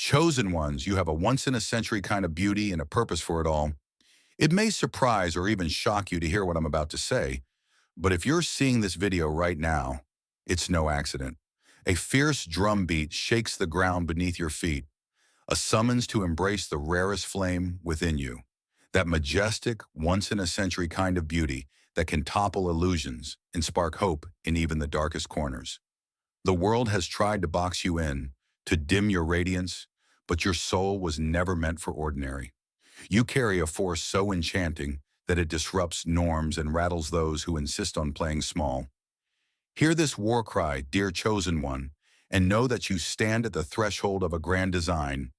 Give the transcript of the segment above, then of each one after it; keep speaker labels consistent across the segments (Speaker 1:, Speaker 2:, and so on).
Speaker 1: Chosen ones, you have a once-in-a-century kind of beauty and a purpose for it all. It may surprise or even shock you to hear what I'm about to say, but if you're seeing this video right now, it's no accident. A fierce drumbeat shakes the ground beneath your feet, a summons to embrace the rarest flame within you, that majestic, once-in-a-century kind of beauty that can topple illusions and spark hope in even the darkest corners. The world has tried to box you in, to dim your radiance, but your soul was never meant for ordinary. You carry a force so enchanting that it disrupts norms and rattles those who insist on playing small. Hear this war cry, dear chosen one, and know that you stand at the threshold of a grand design,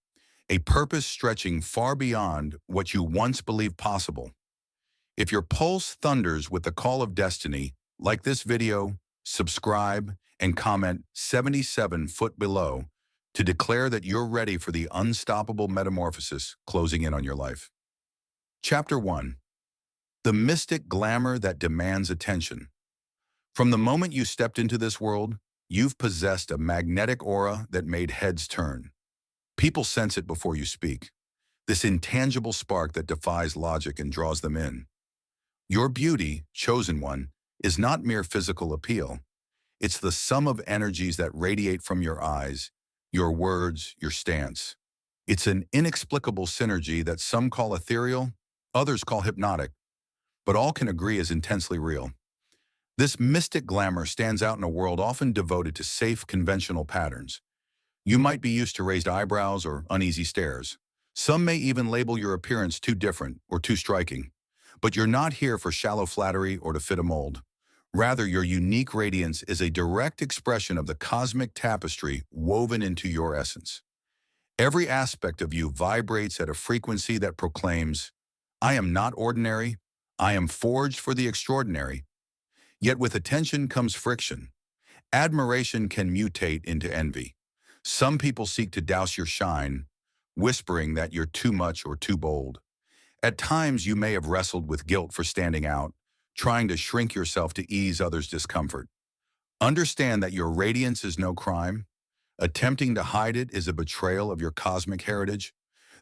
Speaker 1: a purpose stretching far beyond what you once believed possible. If your pulse thunders with the call of destiny, like this video, subscribe, and comment 77 foot below to declare that you're ready for the unstoppable metamorphosis closing in on your life. Chapter 1. The mystic glamour that demands attention. From the moment you stepped into this world, you've possessed a magnetic aura that made heads turn. People sense it before you speak, this intangible spark that defies logic and draws them in. Your beauty, chosen one, is not mere physical appeal. It's the sum of energies that radiate from your eyes, your words, your stance. It's an inexplicable synergy that some call ethereal, others call hypnotic, but all can agree is intensely real. This mystic glamour stands out in a world often devoted to safe, conventional patterns. You might be used to raised eyebrows or uneasy stares. Some may even label your appearance too different or too striking. But you're not here for shallow flattery or to fit a mold. Rather, your unique radiance is a direct expression of the cosmic tapestry woven into your essence. Every aspect of you vibrates at a frequency that proclaims, I am not ordinary, I am forged for the extraordinary. Yet with attention comes friction. Admiration can mutate into envy. Some people seek to douse your shine, whispering that you're too much or too bold. At times, you may have wrestled with guilt for standing out, trying to shrink yourself to ease others' discomfort. Understand that your radiance is no crime. Attempting to hide it is a betrayal of your cosmic heritage.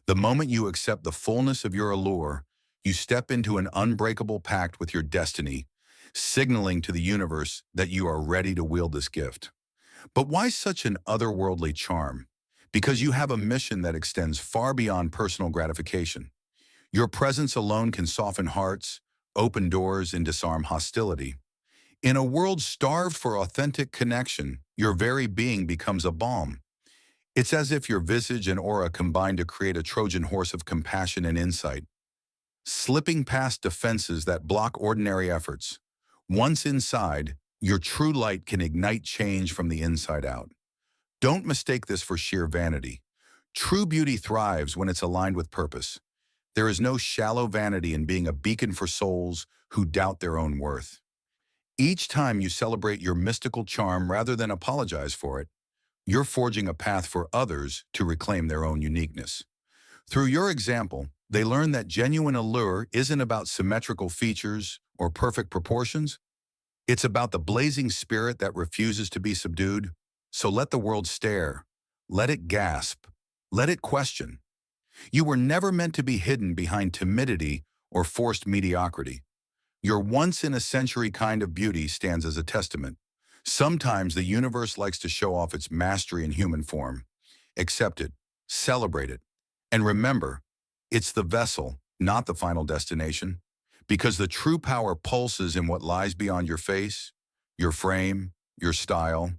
Speaker 1: The moment you accept the fullness of your allure, you step into an unbreakable pact with your destiny, signaling to the universe that you are ready to wield this gift. But why such an otherworldly charm? Because you have a mission that extends far beyond personal gratification. Your presence alone can soften hearts, open doors, and disarm hostility. In a world starved for authentic connection, your very being becomes a balm. It's as if your visage and aura combine to create a Trojan horse of compassion and insight, slipping past defenses that block ordinary efforts. Once inside, your true light can ignite change from the inside out. Don't mistake this for sheer vanity. True beauty thrives when it's aligned with purpose. There is no shallow vanity in being a beacon for souls who doubt their own worth. Each time you celebrate your mystical charm rather than apologize for it, you're forging a path for others to reclaim their own uniqueness. Through your example, they learn that genuine allure isn't about symmetrical features or perfect proportions. It's about the blazing spirit that refuses to be subdued. So let the world stare, let it gasp, let it question. You were never meant to be hidden behind timidity or forced mediocrity. Your once-in-a-century kind of beauty stands as a testament. Sometimes the universe likes to show off its mastery in human form. Accept it, celebrate it, and remember, it's the vessel, not the final destination, because the true power pulses in what lies beyond your face, your frame, your style,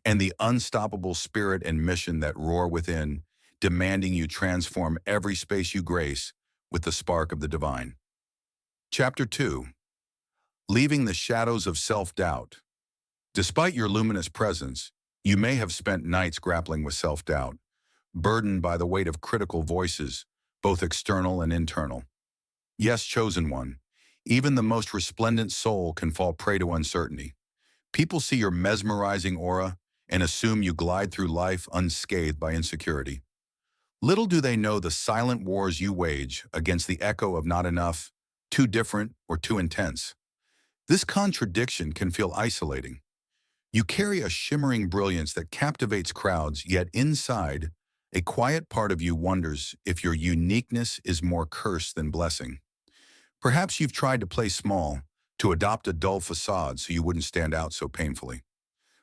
Speaker 1: and the unstoppable spirit and mission that roar within, demanding you transform every space you grace with the spark of the divine. Chapter 2. Leaving the shadows of self-doubt. Despite your luminous presence, you may have spent nights grappling with self-doubt, burdened by the weight of critical voices, both external and internal. Yes, chosen one, even the most resplendent soul can fall prey to uncertainty. People see your mesmerizing aura and assume you glide through life unscathed by insecurity. Little do they know the silent wars you wage against the echo of not enough, too different, or too intense. This contradiction can feel isolating. You carry a shimmering brilliance that captivates crowds, yet inside, A quiet part of you wonders if your uniqueness is more curse than blessing. Perhaps you've tried to play small, to adopt a dull facade so you wouldn't stand out so painfully.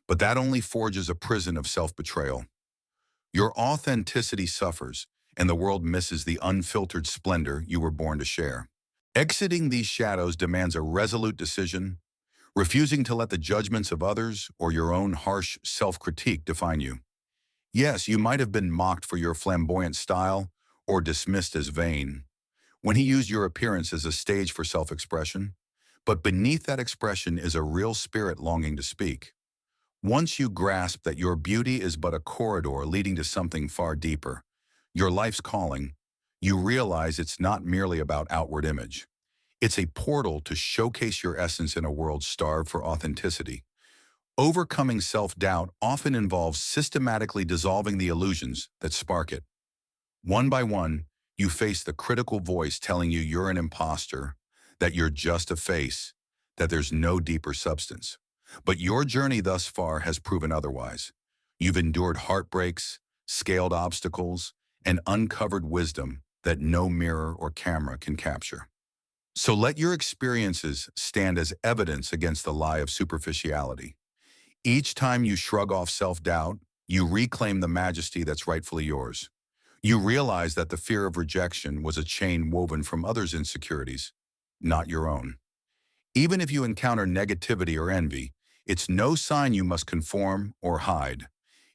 Speaker 1: But that only forges a prison of self-betrayal. Your authenticity suffers, and the world misses the unfiltered splendor you were born to share. Exiting these shadows demands a resolute decision, refusing to let the judgments of others or your own harsh self-critique define you. Yes, you might have been mocked for your flamboyant style or dismissed as vain, when he used your appearance as a stage for self-expression. But beneath that expression is a real spirit longing to speak. Once you grasp that your beauty is but a corridor leading to something far deeper, your life's calling, you realize it's not merely about outward image. It's a portal to showcase your essence in a world starved for authenticity. Overcoming self-doubt often involves systematically dissolving the illusions that spark it. One by one, you face the critical voice telling you you're an imposter, that you're just a face, that there's no deeper substance. But your journey thus far has proven otherwise. You've endured heartbreaks, scaled obstacles, and uncovered wisdom that no mirror or camera can capture. So let your experiences stand as evidence against the lie of superficiality. Each time you shrug off self-doubt, you reclaim the majesty that's rightfully yours. You realize that the fear of rejection was a chain woven from others' insecurities, not your own. Even if you encounter negativity or envy, it's no sign you must conform or hide.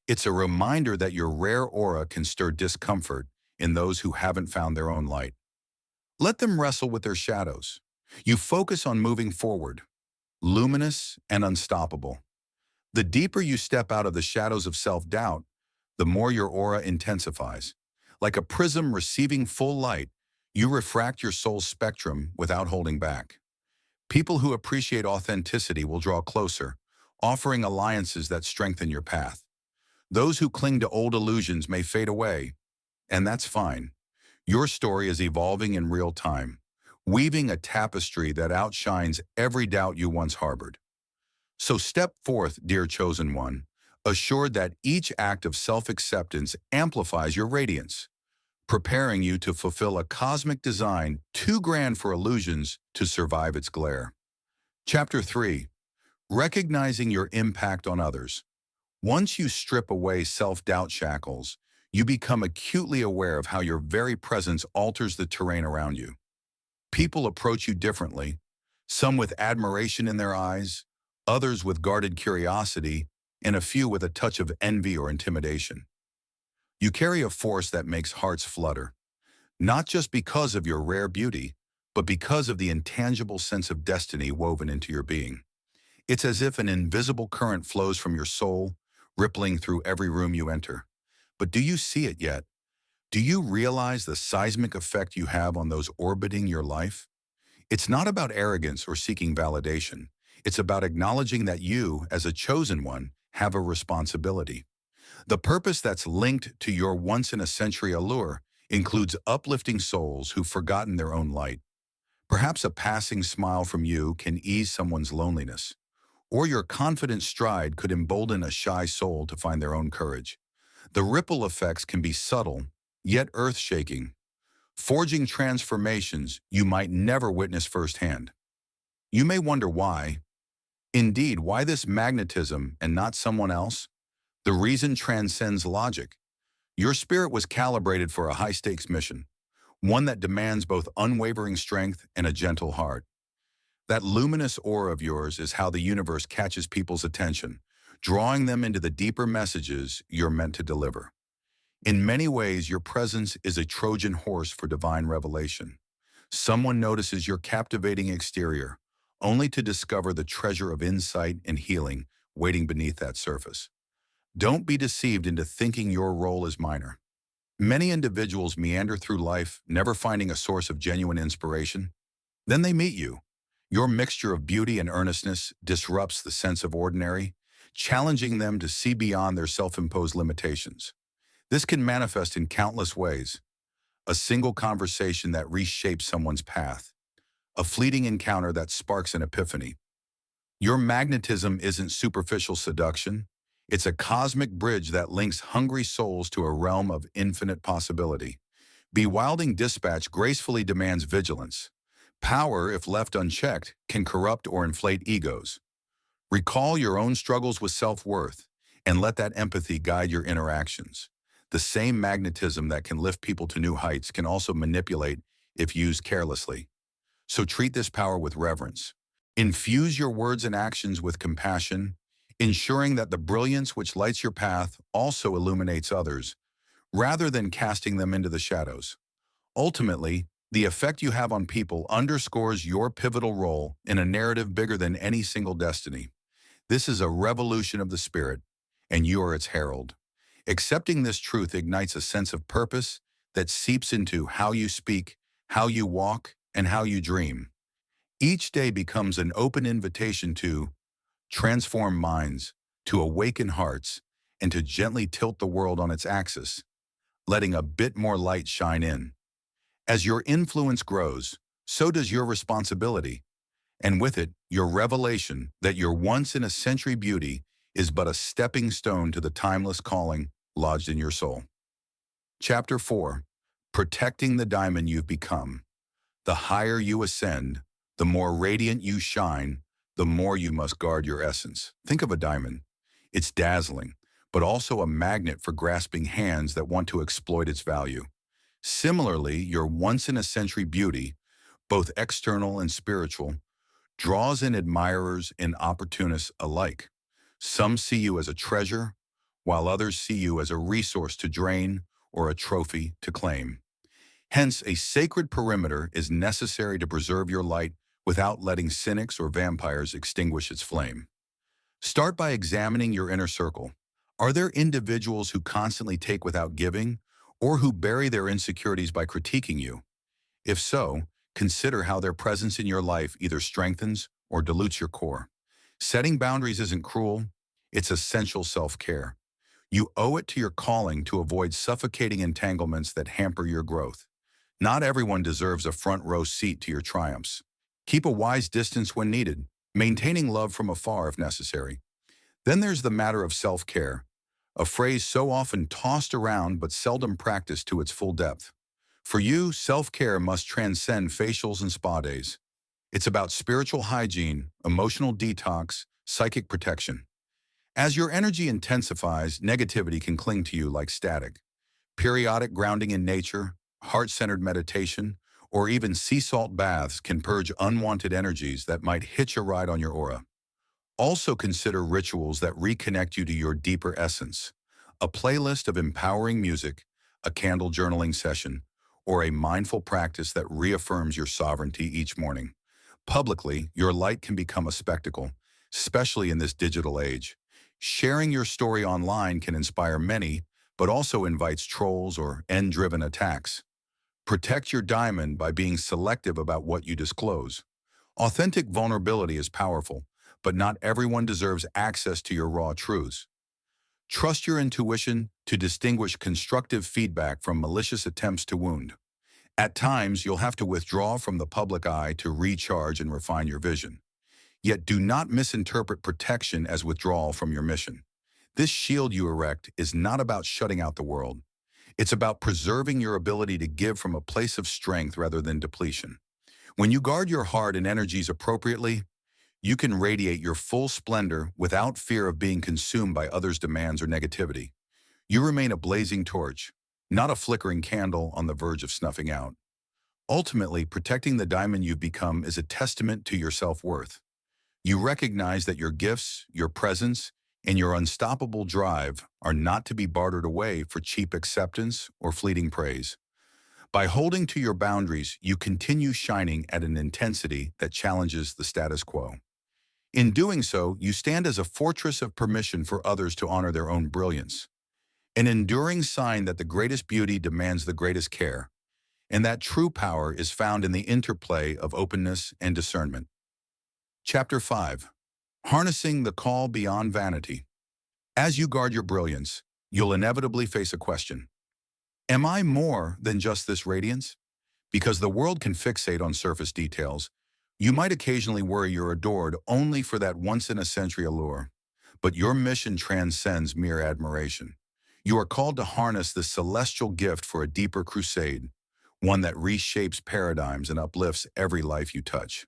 Speaker 1: It's a reminder that your rare aura can stir discomfort in those who haven't found their own light. Let them wrestle with their shadows. You focus on moving forward, luminous and unstoppable. The deeper you step out of the shadows of self-doubt, the more your aura intensifies. Like a prism receiving full light, you refract your soul's spectrum without holding back. People who appreciate authenticity will draw closer, offering alliances that strengthen your path. Those who cling to old illusions may fade away, and that's fine. Your story is evolving in real time, weaving a tapestry that outshines every doubt you once harbored. So step forth, dear chosen one, assured that each act of self-acceptance amplifies your radiance, preparing you to fulfill a cosmic design too grand for illusions to survive its glare. Chapter 3. Recognizing your impact on others. Once you strip away self-doubt shackles, you become acutely aware of how your very presence alters the terrain around you. People approach you differently, some with admiration in their eyes, others with guarded curiosity, and a few with a touch of envy or intimidation. You carry a force that makes hearts flutter, not just because of your rare beauty, but because of the intangible sense of destiny woven into your being. It's as if an invisible current flows from your soul, rippling through every room you enter. But do you see it yet? Do you realize the seismic effect you have on those orbiting your life? It's not about arrogance or seeking validation. It's about acknowledging that you, as a chosen one, have a responsibility. The purpose that's linked to your once-in-a-century allure includes uplifting souls who've forgotten their own light. Perhaps a passing smile from you can ease someone's loneliness, or your confident stride could embolden a shy soul to find their own courage. The ripple effects can be subtle, yet earth-shaking, forging transformations you might never witness firsthand. You may wonder why. Indeed, why this magnetism and not someone else? The reason transcends logic. Your spirit was calibrated for a high-stakes mission, one that demands both unwavering strength and a gentle heart. That luminous aura of yours is how the universe catches people's attention, drawing them into the deeper messages you're meant to deliver. In many ways, your presence is a Trojan horse for divine revelation. Someone notices your captivating exterior, only to discover the treasure of insight and healing waiting beneath that surface. Don't be deceived into thinking your role is minor. Many individuals meander through life, never finding a source of genuine inspiration. Then they meet you. Your mixture of beauty and earnestness disrupts the sense of ordinary, challenging them to see beyond their self-imposed limitations. This can manifest in countless ways. A single conversation that reshapes someone's path. A fleeting encounter that sparks an epiphany. Your magnetism isn't superficial seduction. It's a cosmic bridge that links hungry souls to a realm of infinite possibility. Bewilding dispatch gracefully demands vigilance. Power, if left unchecked, can corrupt or inflate egos. Recall your own struggles with self-worth and let that empathy guide your interactions. The same magnetism that can lift people to new heights can also manipulate if used carelessly. So treat this power with reverence. Infuse your words and actions with compassion, ensuring that the brilliance which lights your path also illuminates others, rather than casting them into the shadows. Ultimately, the effect you have on people underscores your pivotal role in a narrative bigger than any single destiny. This is a revolution of the spirit, and you are its herald. Accepting this truth ignites a sense of purpose that seeps into how you speak, how you walk, and how you dream. Each day becomes an open invitation to transform minds, to awaken hearts, and to gently tilt the world on its axis, letting a bit more light shine in. As your influence grows, so does your responsibility, and with it, your revelation that your once-in-a-century beauty is but a stepping stone to the timeless calling lodged in your soul. Chapter 4. Protecting the diamond you've become. The higher you ascend, the more radiant you shine, the more you must guard your essence. Think of a diamond. It's dazzling, but also a magnet for grasping hands that want to exploit its value. Similarly, your once-in-a-century beauty, both external and spiritual, draws in admirers and opportunists alike. Some see you as a treasure, while others see you as a resource to drain or a trophy to claim. Hence, a sacred perimeter is necessary to preserve your light without letting cynics or vampires extinguish its flame. Start by examining your inner circle. Are there individuals who constantly take without giving, or who bury their insecurities by critiquing you? If so, consider how their presence in your life either strengthens or dilutes your core. Setting boundaries isn't cruel, it's essential self-care. You owe it to your calling to avoid suffocating entanglements that hamper your growth. Not everyone deserves a front row seat to your triumphs. Keep a wise distance when needed, maintaining love from afar if necessary. Then there's the matter of self-care, a phrase so often tossed around but seldom practiced to its full depth. For you, self-care must transcend facials and spa days. It's about spiritual hygiene, emotional detox, psychic protection. As your energy intensifies, negativity can cling to you like static. Periodic grounding in nature, heart-centered meditation, or even sea salt baths can purge unwanted energies that might hitch a ride on your aura. Also consider rituals that reconnect you to your deeper essence. A playlist of empowering music, a candle journaling session, or a mindful practice that reaffirms your sovereignty each morning. Publicly, your light can become a spectacle, especially in this digital age. Sharing your story online can inspire many, but also invites trolls or end-driven attacks. Protect your diamond by being selective about what you disclose. Authentic vulnerability is powerful, but not everyone deserves access to your raw truths. Trust your intuition to distinguish constructive feedback from malicious attempts to wound. At times, you'll have to withdraw from the public eye to recharge and refine your vision. Yet do not misinterpret protection as withdrawal from your mission. This shield you erect is not about shutting out the world. It's about preserving your ability to give from a place of strength rather than depletion. When you guard your heart and energies appropriately, you can radiate your full splendor without fear of being consumed by others' demands or negativity. You remain a blazing torch, not a flickering candle on the verge of snuffing out. Ultimately, protecting the diamond you've become is a testament to your self-worth. You recognize that your gifts, your presence, and your unstoppable drive are not to be bartered away for cheap acceptance or fleeting praise. By holding to your boundaries, you continue shining at an intensity that challenges the status quo. In doing so, you stand as a fortress of permission for others to honor their own brilliance, an enduring sign that the greatest beauty demands the greatest care, and that true power is found in the interplay of openness and discernment. Chapter 5. Harnessing the call beyond vanity. As you guard your brilliance, you'll inevitably face a question. Am I more than just this radiance? Because the world can fixate on surface details, you might occasionally worry you're adored only for that once-in-a-century allure. but your mission transcends mere admiration. You are called to harness this celestial gift for a deeper crusade, one that reshapes paradigms and uplifts every life you touch.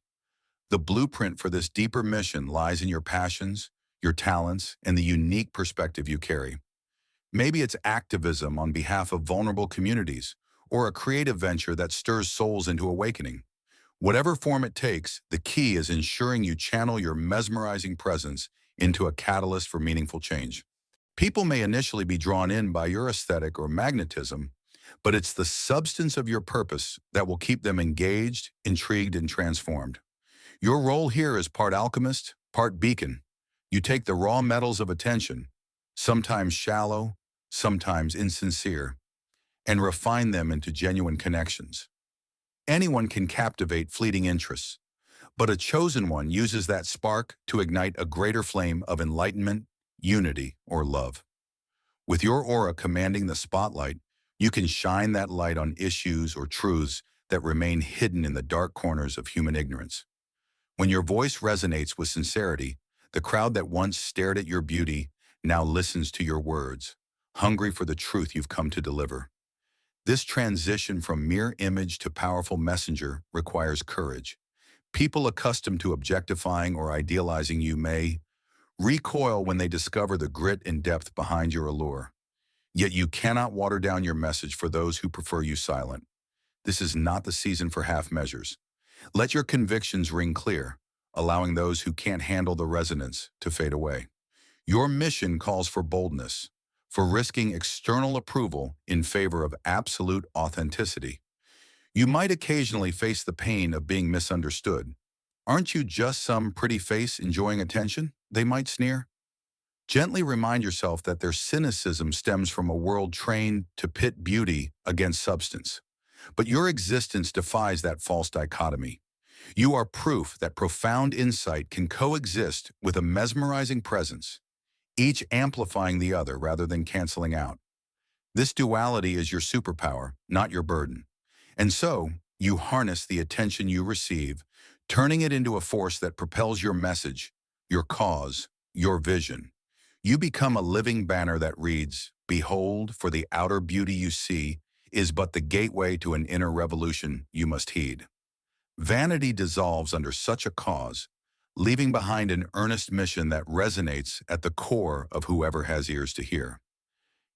Speaker 1: The blueprint for this deeper mission lies in your passions, your talents, and the unique perspective you carry. Maybe it's activism on behalf of vulnerable communities, or a creative venture that stirs souls into awakening. Whatever form it takes, the key is ensuring you channel your mesmerizing presence into a catalyst for meaningful change. People may initially be drawn in by your aesthetic or magnetism, but it's the substance of your purpose that will keep them engaged, intrigued, and transformed. Your role here is part alchemist, part beacon. You take the raw metals of attention, sometimes shallow, sometimes insincere, and refine them into genuine connections. Anyone can captivate fleeting interests, but a chosen one uses that spark to ignite a greater flame of enlightenment, unity, or love. With your aura commanding the spotlight, you can shine that light on issues or truths that remain hidden in the dark corners of human ignorance. When your voice resonates with sincerity, the crowd that once stared at your beauty now listens to your words, hungry for the truth you've come to deliver. This transition from mere image to powerful messenger requires courage. People accustomed to objectifying or idealizing you may recoil when they discover the grit and depth behind your allure. Yet you cannot water down your message for those who prefer you silent. This is not the season for half measures. Let your convictions ring clear, allowing those who can't handle the resonance to fade away. Your mission calls for boldness, for risking external approval in favor of absolute authenticity. You might occasionally face the pain of being misunderstood. Aren't you just some pretty face enjoying attention? They might sneer. Gently remind yourself that their cynicism stems from a world trained to pit beauty against substance. But your existence defies that false dichotomy. You are proof that profound insight can coexist with a mesmerizing presence, each amplifying the other rather than canceling out. This duality is your superpower, not your burden. And so, you harness the attention you receive, turning it into a force that propels your message, your cause, your vision. You become a living banner that reads, "Behold, for the outer beauty you see is but the gateway to an inner revolution you must heed." Vanity dissolves under such a cause, leaving behind an earnest mission that resonates at the core of whoever has ears to hear.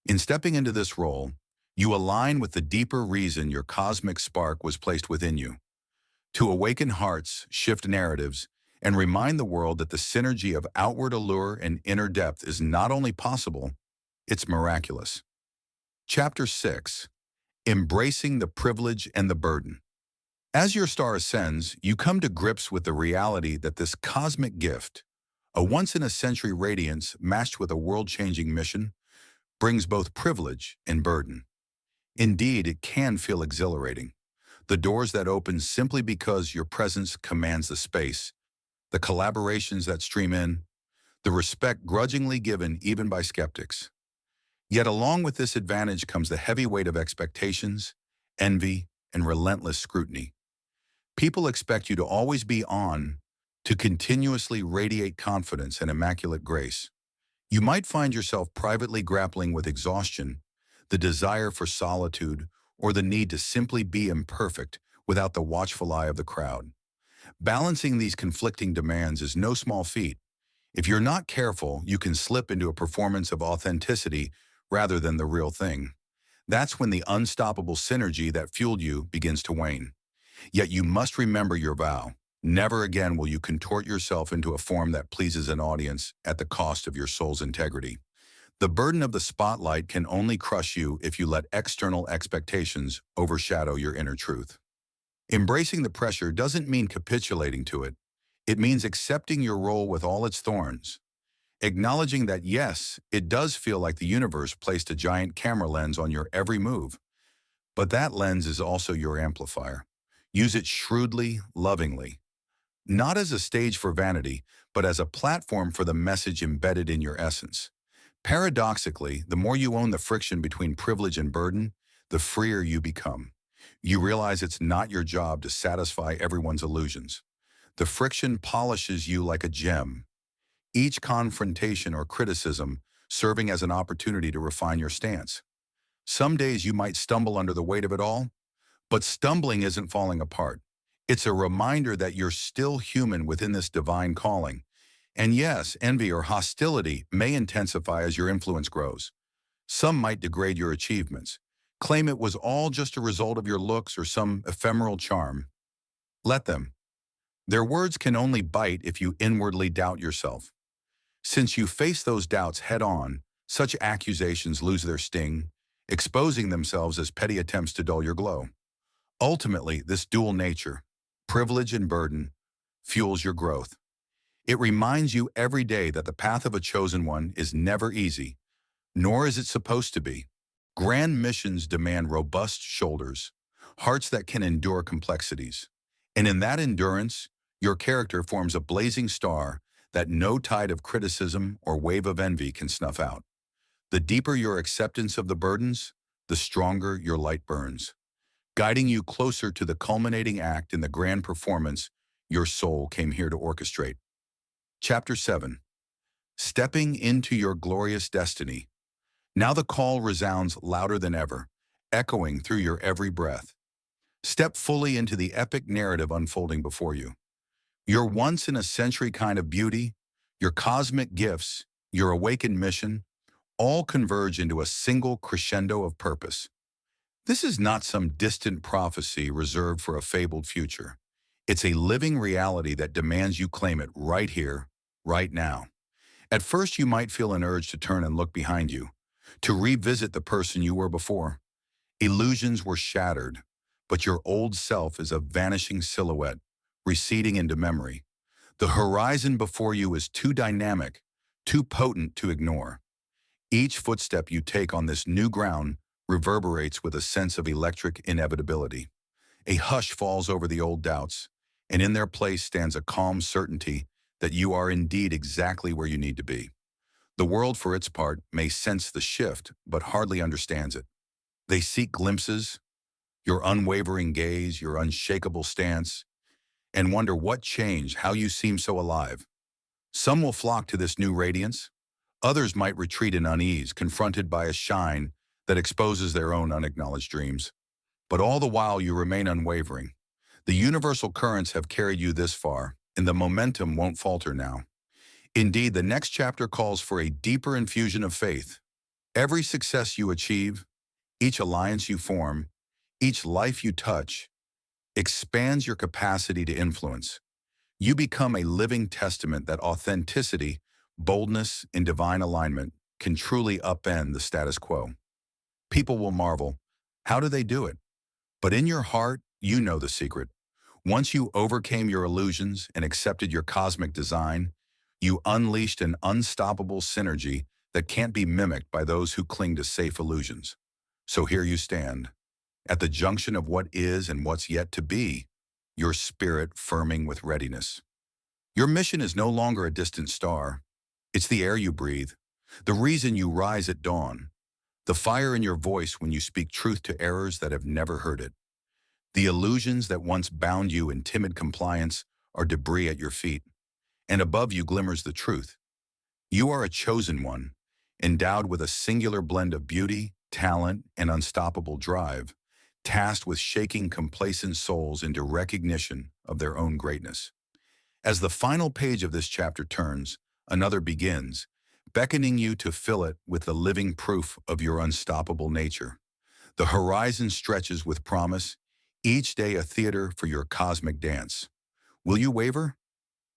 Speaker 1: In stepping into this role, you align with the deeper reason your cosmic spark was placed within you, to awaken hearts, shift narratives, and remind the world that the synergy of outward allure and inner depth is not only possible, it's miraculous. Chapter 6. Embracing the Privilege and the Burden. As your star ascends, you come to grips with the reality that this cosmic gift, a once-in-a-century radiance matched with a world-changing mission, brings both privilege and burden. Indeed, it can feel exhilarating. The doors that open simply because your presence commands the space, the collaborations that stream in, the respect grudgingly given even by skeptics. Yet along with this advantage comes the heavy weight of expectations, envy, and relentless scrutiny. People expect you to always be on, to continuously radiate confidence and immaculate grace. You might find yourself privately grappling with exhaustion, the desire for solitude, or the need to simply be imperfect without the watchful eye of the crowd. Balancing these conflicting demands is no small feat. If you're not careful, you can slip into a performance of authenticity rather than the real thing. That's when the unstoppable synergy that fueled you begins to wane. Yet you must remember your vow. Never again will you contort yourself into a form that pleases an audience at the cost of your soul's integrity. The burden of the spotlight can only crush you if you let external expectations overshadow your inner truth. Embracing the pressure doesn't mean capitulating to it. It means accepting your role with all its thorns. Acknowledging that yes, it does feel like the universe placed a giant camera lens on your every move, but that lens is also your amplifier. Use it shrewdly, lovingly. Not as a stage for vanity, but as a platform for the message embedded in your essence. Paradoxically, the more you own the friction between privilege and burden, the freer you become. You realize it's not your job to satisfy everyone's illusions. The friction polishes you like a gem. each confrontation or criticism serving as an opportunity to refine your stance. Some days you might stumble under the weight of it all, but stumbling isn't falling apart. It's a reminder that you're still human within this divine calling. And yes, envy or hostility may intensify as your influence grows. Some might degrade your achievements, claim it was all just a result of your looks or some ephemeral charm. Let them. Their words can only bite if you inwardly doubt yourself. Since you face those doubts head on, such accusations lose their sting, exposing themselves as petty attempts to dull your glow. Ultimately, this dual nature, privilege and burden, fuels your growth. It reminds you every day that the path of a chosen one is never easy, nor is it supposed to be. Grand missions demand robust shoulders, hearts that can endure complexities. And in that endurance, your character forms a blazing star that no tide of criticism or wave of envy can snuff out. The deeper your acceptance of the burdens, the stronger your light burns, guiding you closer to the culminating act in the grand performance your soul came here to orchestrate. Chapter 7. Stepping into your glorious destiny. Now the call resounds louder than ever, echoing through your every breath. Step fully into the epic narrative unfolding before you. Your once-in-a-century kind of beauty, your cosmic gifts, your awakened mission, all converge into a single crescendo of purpose. This is not some distant prophecy reserved for a fabled future. It's a living reality that demands you claim it right here, right now. At first, you might feel an urge to turn and look behind you, to revisit the person you were before. Illusions were shattered, but your old self is a vanishing silhouette, receding into memory. The horizon before you is too dynamic, too potent to ignore. Each footstep you take on this new ground reverberates with a sense of electric inevitability. A hush falls over the old doubts, and in their place stands a calm certainty that you are indeed exactly where you need to be. The world, for its part, may sense the shift, but hardly understands it. They seek glimpses, your unwavering gaze, your unshakable stance, and wonder what changed, how you seem so alive. Some will flock to this new radiance. Others might retreat in unease, confronted by a shine that exposes their own unacknowledged dreams. But all the while you remain unwavering. The universal currents have carried you this far, and the momentum won't falter now. Indeed, the next chapter calls for a deeper infusion of faith. Every success you achieve, each alliance you form, each life you touch, expands your capacity to influence. You become a living testament that authenticity, boldness, and divine alignment can truly upend the status quo. People will marvel, how do they do it? But in your heart, you know the secret. Once you overcame your illusions and accepted your cosmic design, you unleashed an unstoppable synergy that can't be mimicked by those who cling to safe illusions. So here you stand, at the junction of what is and what's yet to be, your spirit firming with readiness. Your mission is no longer a distant star. It's the air you breathe, the reason you rise at dawn, the fire in your voice when you speak truth to errors that have never heard it. The illusions that once bound you in timid compliance are debris at your feet, and above you glimmers the truth. You are a chosen one, endowed with a singular blend of beauty, talent, and unstoppable drive, tasked with shaking complacent souls into recognition of their own greatness. As the final page of this chapter turns, another begins, beckoning you to fill it with the living proof of your unstoppable nature. The horizon stretches with promise, each day a theater for your cosmic dance. Will you waver?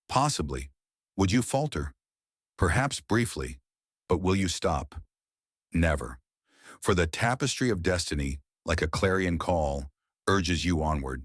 Speaker 1: Possibly. Would you falter? Perhaps briefly. But will you stop? Never. For the tapestry of destiny, like a clarion call, urges you onward.